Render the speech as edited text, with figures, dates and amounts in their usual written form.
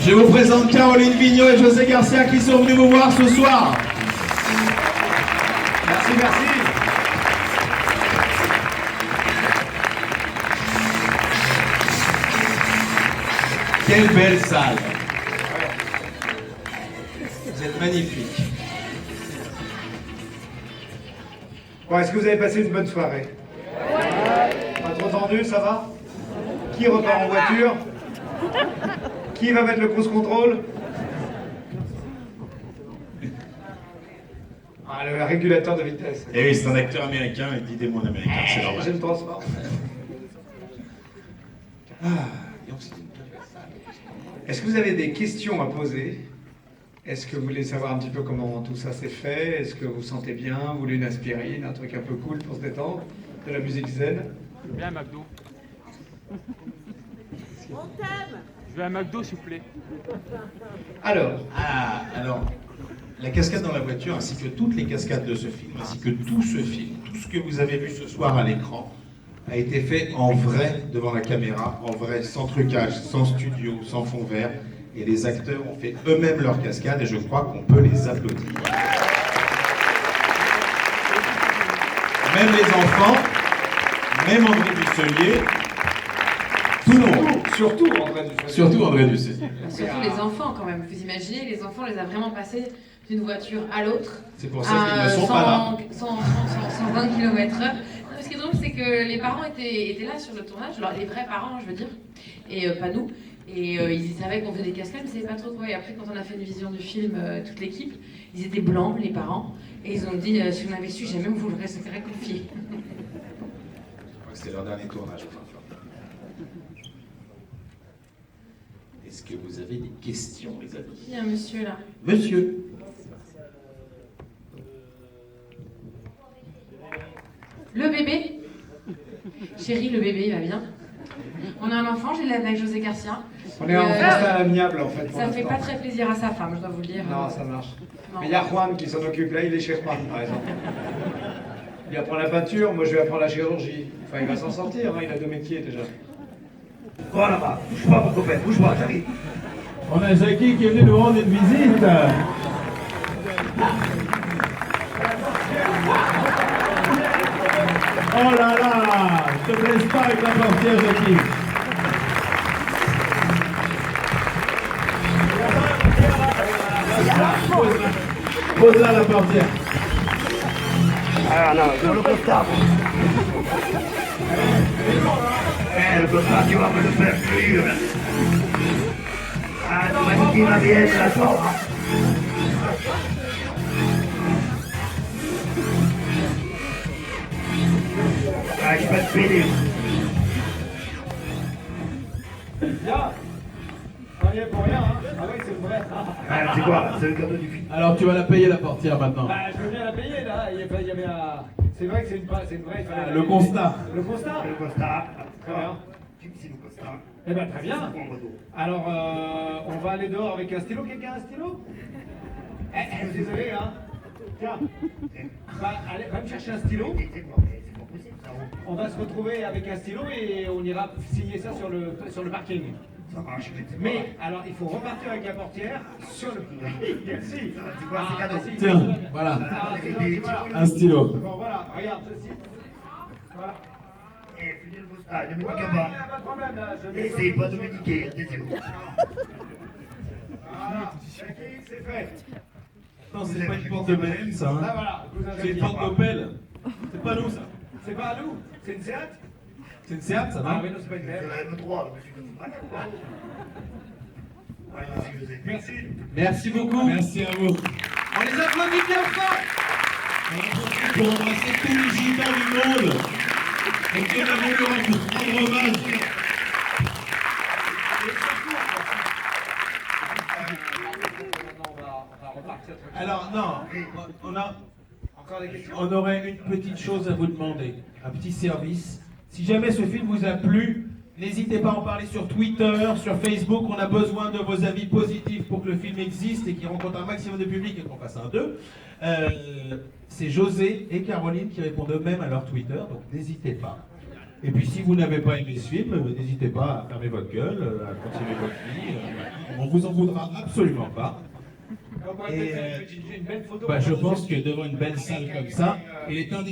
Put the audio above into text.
Je vous présente Caroline Vigneault et José Garcia qui sont venus vous voir ce soir. Merci, merci. Quelle belle salle. Vous êtes magnifiques. Bon, est-ce que vous avez passé une bonne soirée? Pas trop tendu, ça va? Qui repart en voiture? Qui va mettre le cruise control? Ah, le régulateur de vitesse. Eh oui, c'est un acteur américain, il dit des mots en américain, c'est normal. Je me transforme. Est-ce que vous avez des questions à poser? Est-ce que vous voulez savoir un petit peu comment tout ça s'est fait? Est-ce que vous vous sentez bien? Vous voulez une aspirine, un truc un peu cool pour se détendre? De la musique zen? Je veux un McDo. On t'aime. Je veux un McDo, s'il vous plaît. Alors, Alors, la cascade dans la voiture, ainsi que toutes les cascades de ce film, ainsi que tout ce film, tout ce que vous avez vu ce soir à l'écran, a été fait en vrai devant la caméra, en vrai, sans trucage, sans studio, sans fond vert. Et les acteurs ont fait eux-mêmes leur cascade et je crois qu'on peut les applaudir. Même les enfants, même André Dusselier, tout le monde. surtout André Dussolier. Surtout André Dusselier. Surtout les enfants quand même. Vous imaginez, les enfants, on les a vraiment passés d'une voiture à l'autre. C'est pour ça qu'ils ne sont pas là. 120 km/h. Ce qui est drôle, c'est que les parents étaient là sur le tournage, alors les vrais parents, je veux dire, et pas nous. Et ils savaient qu'on faisait des cascades, mais ils ne savaient pas trop quoi. Et après, quand on a fait une vision du film, toute l'équipe, ils étaient blancs, les parents, et ils ont dit si on avait su, jamais on vous le serait confié. Je crois que c'était leur dernier tournage. Est-ce que vous avez des questions, les amis? Il y a un monsieur là. Monsieur. Le bébé. Chérie, le bébé, il va bien. On a un enfant, j'ai l'aide avec José Garcia. On est en constat amiable en fait. pour Ça fait l'instant. pas très plaisir à sa femme, je dois vous le dire. Non, ça marche. Non. Mais il y a Juan qui s'en occupe là, il est chez Juan par exemple. Il apprend la peinture, moi je vais apprendre la chirurgie. Enfin, il va s'en sortir, hein, il a 2 métiers déjà. Voilà, là-bas, bouge pas mon copain, bouge pas, j'arrive. On a Jackie qui est venu nous rendre une visite. Oh là là, je te blesse pas avec la portière, Jackie. Pose-la la portière. Ah non, dans le costard. Le costard, tu vas me le faire cuire. Ah, tu m'as dit qu'il va bien être la sorte. Ah, je vais te payer. Bien. On y est pour rien, hein. Ah oui, c'est vrai. Ah, c'est quoi? C'est le cadeau du film. Alors tu vas la payer la portière maintenant. Bah, je veux bien la payer là. Il y avait un... C'est vrai que c'est une vraie. Il fallait Le constat. Le constat. Le costard. Très bien. Tu me signes le costard. Eh ben très bien. Alors, on va aller dehors avec un stylo. Quelqu'un a un stylo? Je suis désolé, hein. Tiens. Allez, va me chercher un stylo. C'est pas possible, ça. On va se retrouver avec un stylo et on ira signer ça sur le parking. Ça marche, Mais alors, il faut repartir avec la portière sur le parking. Merci. Tu vois, c'est cadeau. merci. Tiens, voilà, Ah, c'est gentil, voilà. un stylo. Bon, voilà, regarde ceci. Voilà. Eh, finis le costard, ne me Ouais, nique ouais, pas. pas de problème, là. Je vais Essaye pas de me niquer, attention. Voilà, c'est fait. Non, c'est pas une porte de Belém, ça. Là, Hein. voilà. Vous avez C'est une dit. porte d'Opel. C'est pas nous, ça. C'est pas à nous. C'est une Seat. C'est une Seat, ça, Ah non? oui, non, c'est pas une C'est Seat. le droit, monsieur. Ouais, merci, José. Merci. Merci beaucoup. Merci à vous. On les applaudit bien fort. On en profite pour embrasser tous les gitans du monde. Et qui ont voulu rendre hommage. Alors, non, Encore des questions? on aurait une petite chose à vous demander, un petit service. Si jamais ce film vous a plu, n'hésitez pas à en parler sur Twitter, sur Facebook. On a besoin de vos avis positifs pour que le film existe et qu'il rencontre un maximum de public et qu'on fasse un 2. C'est José et Caroline qui répondent eux-mêmes à leur Twitter, donc n'hésitez pas. Et puis si vous n'avez pas aimé ce film, n'hésitez pas à fermer votre gueule, à continuer votre vie. On montre vous en voudra absolument pas. Et je pense que devant une belle salle comme ça, il est indispensable.